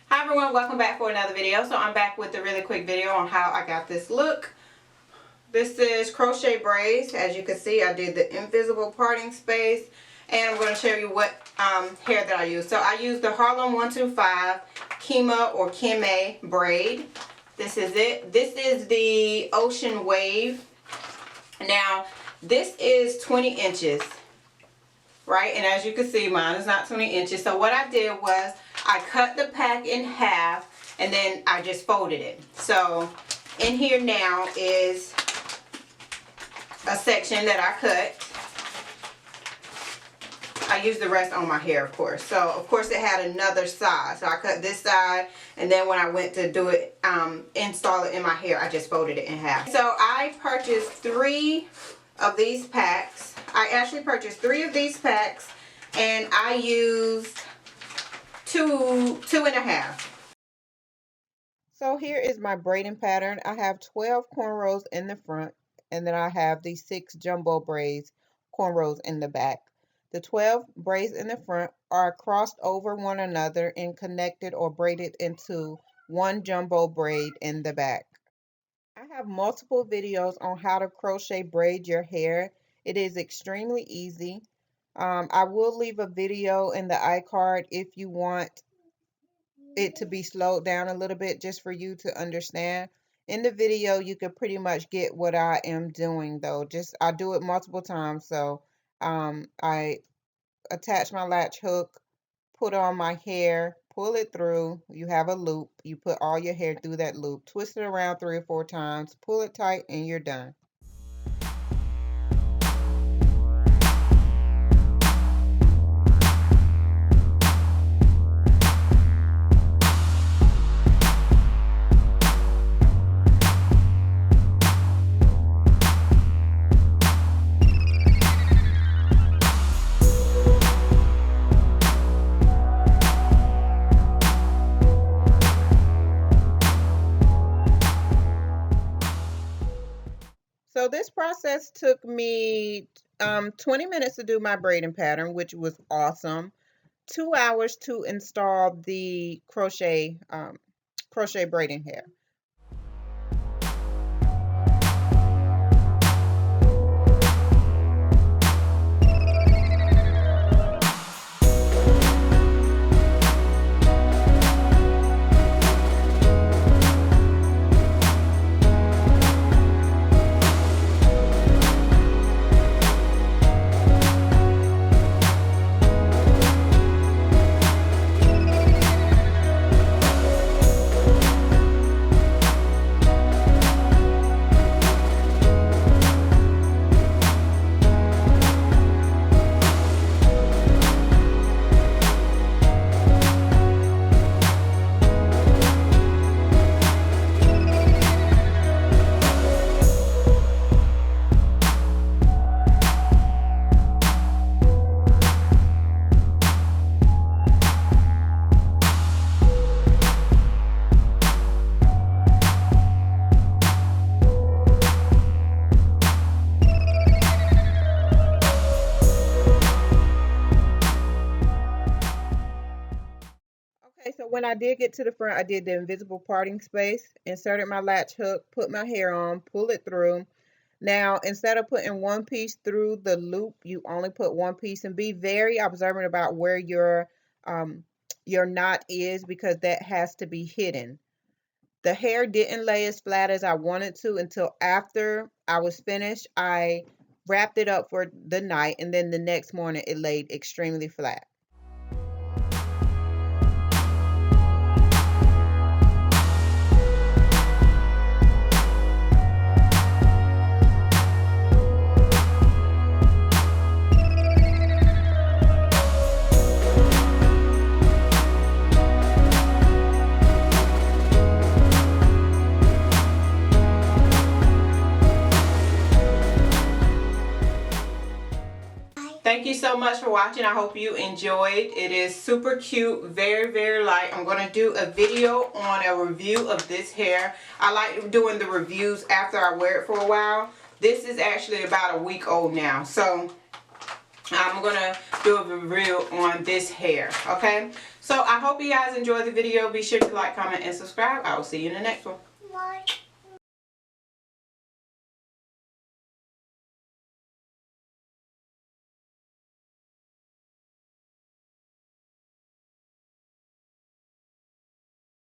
Hi everyone, welcome back for another video. So I'm back with a really quick video on how I got this look. This is Crochet Braids. As you can see, I did the invisible parting space, and I'm going to show you what hair that I use. So I use the Harlem 125 Kima or Kima Braid. This is it. This is the Ocean Wave. Now this is 20 inches, right? And as you can see, mine is not 20 inches. So what I did was I cut the pack in half and then I just folded it. So in here now is a section that I cut. I used the rest on my hair, of course. So of course it had another side. So I cut this side, and then when I went to do it, install it in my hair, I just folded it in half. So I purchased 3 of these packs. I actually purchased 3 of these packs, and I used two and a half. So here is my braiding pattern. I have 12 cornrows in the front, and then I have these 6 jumbo braids cornrows in the back. The 12 braids in the front are crossed over one another and connected or braided into one jumbo braid in the back. I have multiple videos on how to crochet braid your hair. It is extremely easy. I will leave a video in the iCard if you want it to be slowed down a little bit, just for you to understand. In the video, you can pretty much get what I am doing, though. I do it multiple times. So I attach my latch hook, put on my hair, pull it through. You have a loop. You put all your hair through that loop, twist it around 3 or 4 times, pull it tight, and you're done. So this process took me 20 minutes to do my braiding pattern, which was awesome. 2 hours to install the crochet braiding hair. So when I did get to the front, I did the invisible parting space, inserted my latch hook, put my hair on, pull it through. Now, instead of putting one piece through the loop, you only put one piece, and be very observant about where your knot is, because that has to be hidden. The hair didn't lay as flat as I wanted to until after I was finished. I wrapped it up for the night, and then the next morning it laid extremely flat. Thank you so much for watching. I hope you enjoyed. It is super cute, very, very light. I'm going to do a video on a review of this hair. I like doing the reviews after I wear it for a while. This is actually about a week old now. So I'm gonna do a review on this hair. Okay, so I hope you guys enjoyed the video. Be sure to like, comment, and subscribe. I will see you in the next one. Bye.